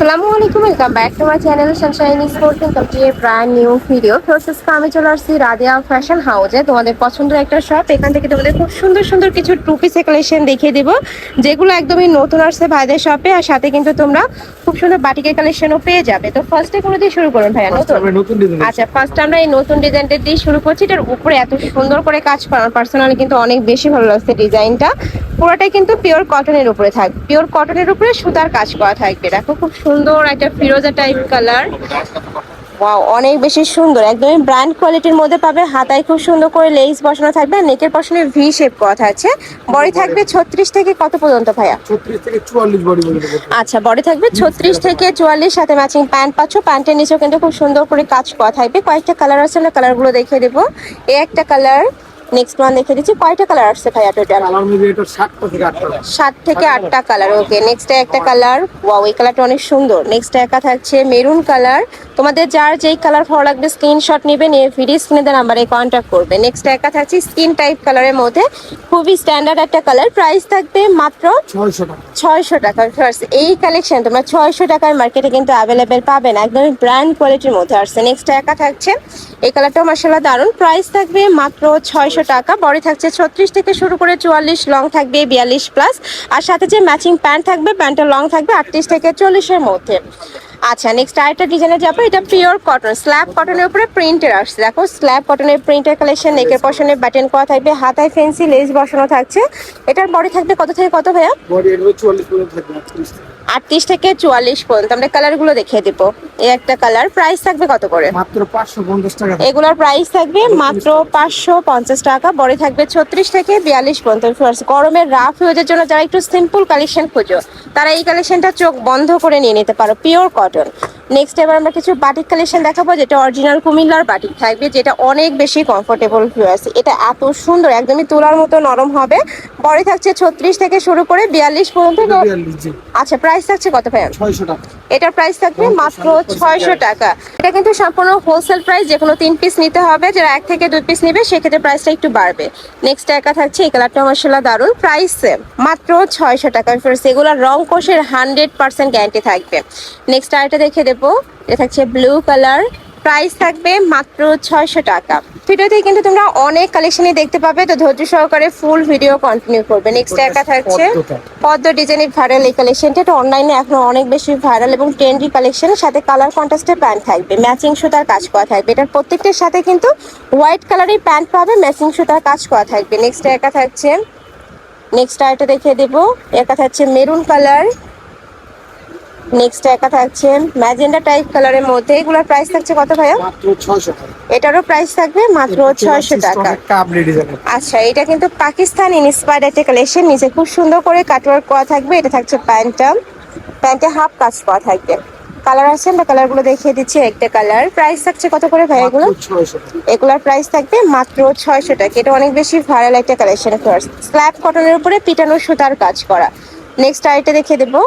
আসসালামু আলাইকুম, welcome back to my channel Sunshine sports welcome to A brand new video. Process আমি চলে আসছি রাদিয়া ফ্যাশন হাউসে, তোমাদের পছন্দের একটা শপ। এখান থেকে তোমাদের খুব সুন্দর সুন্দর কিছু টু পিসের কালেকশন দেখিয়ে দেবো, যেগুলো একদমই নতুন আসছে ভাইদের শপে। আর সাথে কিন্তু তোমরা খুব সুন্দর বাটিকের কালেকশনও পেয়ে যাবে। তো ফার্স্টে কোনো দিয়ে শুরু করুন ভাইয়া? নতুন আচ্ছা, ফার্স্ট আমরা এই নতুন ডিজাইনটা দিয়ে শুরু করছি। এটার উপরে এত সুন্দর করে কাজ করা পার্সোনালি কিন্তু অনেক বেশি ভালো লাগছে ডিজাইনটা। পুরোটাই কিন্তু পিওর কটনের উপরে থাকবে, পিওর কটনের উপরে সুতার কাজ করা থাকবে। দেখো খুব সুন্দর একটা ফিরোজা টাইপ কালার। ওয়াও, অনেক বেশি সুন্দর, একদমই ব্র্যান্ড কোয়ালিটির মধ্যে পাবে। হাতায় খুব সুন্দর করে লেস বসানো থাকবে, নেকের পশনে ভি শেপ করা থাকছে। বডি থাকবে 36 থেকে কত পর্যন্ত ভাইয়া? 36 থেকে 44 বডি পর্যন্ত। আচ্ছা, বডি থাকবে 36 থেকে 44, সাথে ম্যাচিং প্যান্ট পাচ্ছ। প্যান্টের নিচেও কিন্তু খুব সুন্দর করে কাজ করা থাকবে। কয়েকটা কালার আছে, আমরা কালারগুলো দেখিয়ে দেবো। এই একটা কালার, নেক্সট ওয়ান দেখে দিচ্ছি। কয়টা কালার আসছে ভাইয়া টোটাল? আমার মধ্যে এটা 7টা থেকে 8টা। 7 থেকে 8টা কালার। ওকে, নেক্সট একটা কালার। ওয়াও, এই কালারটা অনেক সুন্দর। নেক্সট একা থাকছে মেরুন কালার। তোমাদের যার যেই কালার ভালো লাগবে স্ক্রিনশট নেবে, নিয়ে ভিডিও স্ক্রিনে দেওয়া নাম্বারে কন্ট্যাক্ট করবে। নেক্সট একা থাকছে স্কিন টাইপ কালারের মধ্যে, খুবই স্ট্যান্ডার্ড একটা কালার। প্রাইস থাকবে মাত্র 600 টাকা। 600 টাকা। এই কালেকশন তোমরা 600 টাকার মার্কেটে কিন্তু অ্যাভেলেবেল পাবে না, একদমই ব্র্যান্ড কোয়ালিটির মধ্যে আসছে। নেক্সট একা থাকছে এই কালারটাও মাশাআল্লাহ দারুন। প্রাইস থাকবে মাত্র 600 টাকা। বডি থাকছে 36 থেকে শুরু করে 44, লং থাকবে 42 প্লাস। আর সাথে যে ম্যাচিং প্যান্ট থাকবে, প্যান্টের লং থাকবে 38 থেকে 40-এর মধ্যে। আচ্ছা, নেক্সট আরেকটা ডিজাইনে যাবো। এটা পিওর কটন, স্ল্যাব কটনের উপরে প্রিন্টের আসছে। দেখো স্ল্যাব কটনের প্রিন্টের কালেকশন। নেকের পশনে বাটন করা থাকবে, হাতায় ফেন্সি লেস বসানো থাকছে। এটার বডি থাকবে কত থেকে কত ভাইয়া? বডি এর 44 পর্যন্ত থাকবে। 38 থেকে 44 পর্যন্ত। আমরা কালারগুলো দেখিয়ে দিব। এই একটা কালার, প্রাইস থাকবে কত করে? মাত্র 550 টাকা। এগুলোর প্রাইস থাকবে মাত্র 550 টাকা। বডি থাকবে 36 থেকে 42 পর্যন্ত। গরমের রাফ ইউজের জন্য যারা একটু সিম্পল কালেকশন খোঁজো, তারা এই কালেকশনটা চোখ বন্ধ করে নিয়ে নিতে পারো, পিওর কটন। নেক্সট এবার আমরা কিছু বাটিক কালেকশন দেখাবো, যেটা অরিজিনাল কুমিল্লার বাটিক থাকবে, যেটা অনেক বেশি কমফোর্টেবল ভিউয়ার্স। এটা এত সুন্দর, একদমই তুলার মতো নরম হবে। বডি থাকছে 36 থেকে শুরু করে 42 পর্যন্ত। আচ্ছা, প্রাইস থাকছে কত ভাইয়া? 600 টাকা। এটার প্রাইস থাকবে মাত্র 600 টাকা। এটা কিন্তু সম্পূর্ণ হোলসেল প্রাইস, যে কোনো 3 পিস নিতে হবে। যারা 1 থেকে 2 পিস নেবে সেক্ষেত্রে প্রাইসটা একটু বাড়বে। নেক্সট একা থাকছে এই কালারটা মাশাআল্লাহ দারুন। প্রাইস সেম, মাত্র 600 টাকা। এগুলোর রং কোষের 100% গ্যারান্টি থাকবে। নেক্সট আরেকটা দেখে দেবো, এটা থাকছে ব্লু কালার। প্রাইস থাকবে মাত্র 600 টাকা। ভিডিওতে কিন্তু তোমরা অনেক কালেকশনই দেখতে পাবে, তো ধৈর্য সহকারে ফুল ভিডিও কন্টিনিউ করবে। নেক্সট একা থাকছে পদ্ম ডিজাইনের ভাইরাল এই কালেকশনটা। এটা অনলাইনে এখন অনেক বেশি ভাইরাল এবং ট্রেন্ডি কালেকশন। সাথে কালার কন্ট্রাস্টের প্যান্ট থাকবে, ম্যাচিং সুতার কাজ করা থাকবে। এটার প্রত্যেকটার সাথে কিন্তু হোয়াইট কালারের প্যান্ট পাবে, ম্যাচিং সুতার কাজ করা থাকবে। নেক্সট একা থাকছে, নেক্সট আরেকটা দেখিয়ে দেবো। একা থাকছে মেরুন কালার। নেক্সট একা থাকছে ম্যাজেন্ডা টাইপ কালারের মধ্যে। এগুলোর প্রাইস থাকছে কত ভাইয়া? মাত্র 600 টাকা। এটারও প্রাইস থাকবে মাত্র 600 টাকা। কাবলি ডিজাইন। আচ্ছা, এটা কিন্তু পাকিস্তান ইন্সপায়ার্ড একটা কালেকশন। নিচে খুব সুন্দর করে কাটওয়ার্ক করা থাকবে। এটা থাকছে প্যান্টটা, প্যান্টে হাফ কাজ করা থাকবে। কালার আছে, আমরা কালারগুলো দেখিয়ে দিচ্ছি। একটা কালার, প্রাইস থাকছে কত করে ভাই এগুলো? 600 টাকা। এগুলোর প্রাইস থাকবে মাত্র 600 টাকা। এটা অনেক বেশি ভাইরাল একটা কালেকশন। স্ল্যাব কটনের উপরে পিটানো সুতার কাজ করা। নেক্সট আইটা দেখিয়ে দেবো।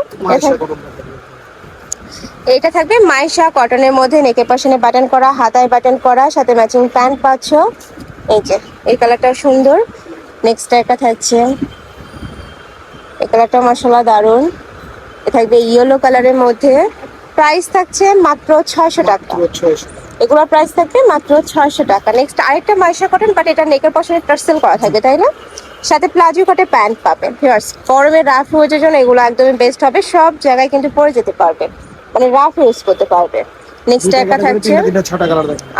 এটা থাকবে মাইশা কটনের মধ্যে, নেকের পশনে বাটন করা, হাতায় বাটন করা, সাথে ম্যাচিং প্যান্ট পাচ্ছ। এই যে এই কালারটা সুন্দর। নেক্সট একটা থাকছে এই কালারটা মাশাআল্লাহ দারুন। এটা থাকবে ইয়েলো কালারের মধ্যে। প্রাইস থাকছে মাত্র 600 টাকা। এগুলোর প্রাইস থাকবে মাত্র 600 টাকা। নেক্সট আরেকটা মাইশা কটন, বাট এটা নেকের পশনে টার্সেল করা থাকবে, তাই না? সাথে প্লাজো কাটে প্যান্ট পাবে। গরমের রাফ ইউজের জন্য এগুলো একদমই বেস্ট হবে। সব জায়গায় কিন্তু পরে যেতে পারবে, মানে রাফ ইউজ করতে পারবে। নেক্সট একটা থাকছে,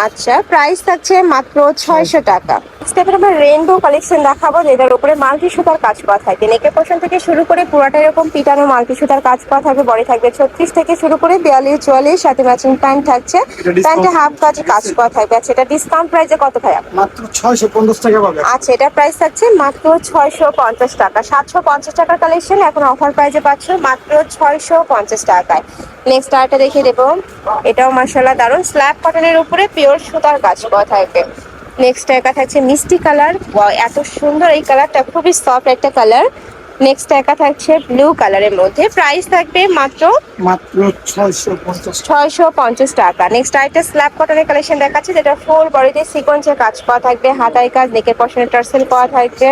আচ্ছা প্রাইস থাকছে মাত্র 600 টাকা। নেক্সট এবার আমরা রেইনবো কালেকশন দেখাবো, যেটার উপরে মাল্টি সুতার কাজ করা থাকে। নেকের পোর্শন থেকে শুরু করে পুরোটা এরকম পিটানো মাল্টি সুতার কাজ করা থাকবে। বডি থাকবে 36 থেকে শুরু করে 42, 44, সাথে ম্যাচিং প্যান্ট থাকছে। প্যান্টে হাফ কাজ করা থাকবে। আচ্ছা, এটা ডিসকাউন্ট প্রাইসে কত ভাইয়া? মাত্র 650 টাকা পাবে। আচ্ছা, এটা প্রাইস থাকছে মাত্র 650 টাকা। 750 টাকার কালেকশন এখন অফার প্রাইসে পাচ্ছ মাত্র 650 টাকায়। নেক্সট আরেকটা দেখিয়ে দেবো। এটাও মাশাআল্লাহ দারুন, স্ল্যাব কটনের উপরে পিওর সুতার কাজ করা থাকবে। নেক্সট একা থাকছে মিষ্টি কালার। ওয়াও, এত সুন্দর এই কালারটা, খুবই সফট একটা কালার। নেক্সট একা থাকছে ব্লু কালারের মধ্যে। প্রাইস থাকবে মাত্র 650 টাকা। নেক্সট আরেকটা স্ল্যাব কটনের কালেকশন দেখাচ্ছে, যেটা ফুল বডিতে সিকোয়েন্সের কাজ করা থাকবে, হাতায় কাজ, নেকের পশনে টার্সেল করা থাকবে।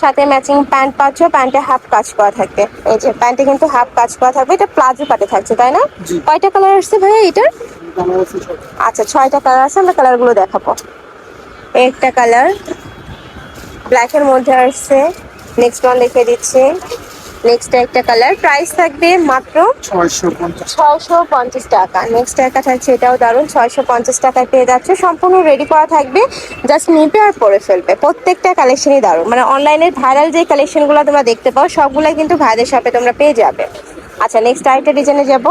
সাথে ম্যাচিং প্যান্ট পাচ্ছ, প্যান্টে হাফ কাজ করা থাকবে। এই যে প্যান্টে কিন্তু হাফ কাজ করা থাকবে, এটা প্লাজো কাটে থাকছে তাই না? জি। কয়টা কালার আসছে ভাইয়া এটার? আমার আছে সব। আচ্ছা 6টা কালার আছে, আমরা কালারগুলো দেখাবো। একটা কালার ব্ল্যাকের মধ্যে আসছে, নেক্সট ওয়ান দেখে দিচ্ছি। নেক্সট একটা কালার, প্রাইস থাকবে মাত্র 650। 650 টাকা। নেক্সট একটা থাকছে, এটাও দারুণ, 650 টাকায় পেয়ে যাচ্ছে, সম্পূর্ণ রেডি করা থাকবে, জাস্ট নিবে আর পরে ফেলবে। প্রত্যেকটা কালেকশনই দারুণ, মানে অনলাইনের ভাইরাল যে কালেকশনগুলো তোমরা দেখতে পাও সবগুলাই কিন্তু ভাইদের শপে তোমরা পেয়ে যাবে। আচ্ছা নেক্সট আরেকটা ডিজাইনে যাব।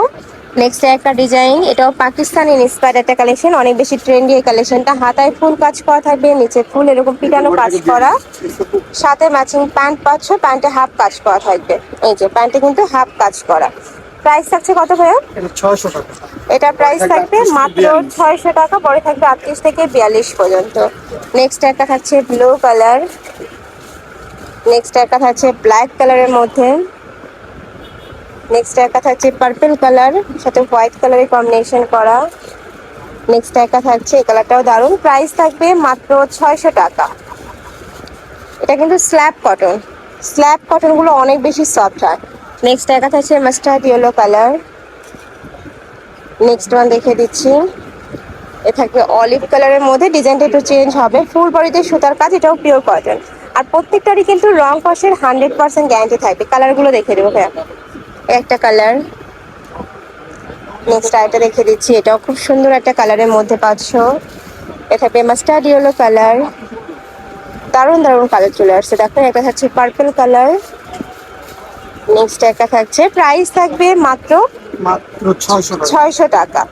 নেক্সট একটা ডিজাইন, এটাও পাকিস্তানি ইন্সপায়ার্ড একটা কালেকশন, অনেক বেশি ট্রেন্ডি এই কালেকশনটা। হাতায় ফুল কাজ করা থাকবে, নিচে ফুল এরকম পিটানো কাজ করা, সাথে ম্যাচিং প্যান্ট পাচ্ছ, প্যান্টে হাফ কাজ করা থাকবে। এই যে প্যান্টে কিন্তু হাফ কাজ করা। প্রাইস থাকছে কত ভাইয়া? এটা 600 টাকা। এটা প্রাইস থাকবে মাত্র 600 টাকা, পরে থাকবে 38 থেকে 42 পর্যন্ত। নেক্সট একটা থাকছে ব্লু কালার, নেক্সট একটা থাকছে ব্ল্যাক কালারের মধ্যে, নেক্সট একটা থাকছে পার্পল কালার সাথে হোয়াইট কালারের কম্বিনেশন করা, নেক্সট একটা থাকছে এই কালারটাও দারুণ, প্রাইস থাকবে মাত্র 600 টাকা। এটা কিন্তু স্ল্যাব কটন, স্ল্যাব কটনগুলো অনেক বেশি সফট হয়। নেক্সট একটা থাকছে mustard yellow colour, next one দেখে দিচ্ছি, এ থাকবে অলিভ কালারের মধ্যে, ডিজাইনটা একটু চেঞ্জ হবে, ফুল বডিতে সুতার কাজ, এটাও পিওর কটন। আর প্রত্যেকটারই কিন্তু রং কষের 100% গ্যারান্টি থাকবে। কালারগুলো দেখে দেবো ভাইয়া। একটা কালার, নেক্সট আইটা দেখে দিচ্ছি, এটাও খুব সুন্দর একটা কালারের মধ্যে পাচ্ছ। এ থাকবে মাস্টার্ড ইয়েলো কালার, দারুণ দারুণ কালার চলে আসছে। দেখো একটা থাকছে পার্পল কালার, নেক্সট একটা থাকছে, প্রাইস থাকবে মাত্র 600 টাকা। 600 টাকা।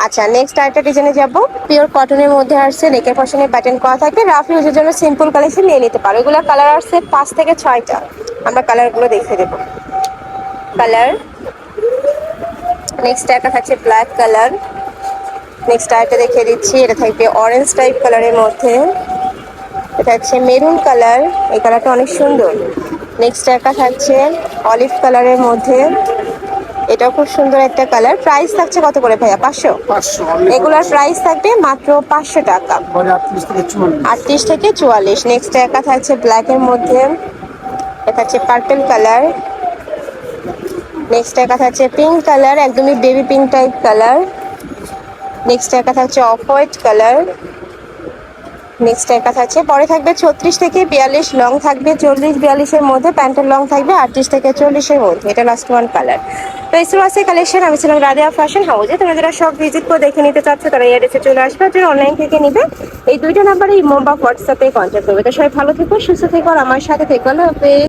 আচ্ছা নেক্সট আরেকটা ডিজাইনে যাব, পিওর কটনের মধ্যে আসছে, নেকের পশনে প্যাটার্ন করা থাকবে, রাফ ইউজের জন্য সিম্পল কালেকশন নিয়ে নিতে পারো। এগুলো কালার আসছে 5 থেকে 6টা, আমরা কালারগুলো দেখে দেবো। কালার, নেক্সট একটা থাকছে ব্ল্যাক কালার, নেক্সট আরেকটা দেখে দিচ্ছি, এটা থাকবে অরেঞ্জ টাইপ কালারের মধ্যে, এটা হচ্ছে মেরুন কালার, এই কালারটা অনেক সুন্দর। নেক্সট একটা থাকছে অলিভ কালারের মধ্যে, এটাও খুব সুন্দর একটা কালার। প্রাইস থাকছে কত করে ভাইয়া? 500। 500 এগুলার প্রাইস থাকবে মাত্র 500 টাকা, পরে 38 থেকে 44। 38 থেকে 44। নেক্সট একটা থাকছে ব্ল্যাকের মধ্যে, এটা হচ্ছে পার্পল কালার, নেক্সট একটা থাকছে পিঙ্ক কালার, একদমই baby pink type colour, next একটা থাকছে অফ হোয়াইট কালার, নেক্সট একটা থাকছে, পরে থাকবে 36 থেকে 42, লং থাকবে 40-42-এর মধ্যে, প্যান্টের লং থাকবে 38 থেকে 40-এর মধ্যে। এটা লাস্ট ওয়ান কালার। তো এই ছিল আছে কালেকশন। আমি ছিলাম রাদিয়া ফ্যাশন হাউসে। তোমরা যারা সব ভিজিট করে দেখে নিতে চাচ্ছ তারা এড্রেসে চলে আসবে, আর যারা অনলাইন থেকে নিবে এই দুইটা নাম্বারে ইমো বা হোয়াটসঅ্যাপে কন্ট্যাক্ট করবে। তো সবাই ভালো থেকো, সুস্থ থেকো, আর আমার সাথে থেকো। আল্লাহ হাফেজ।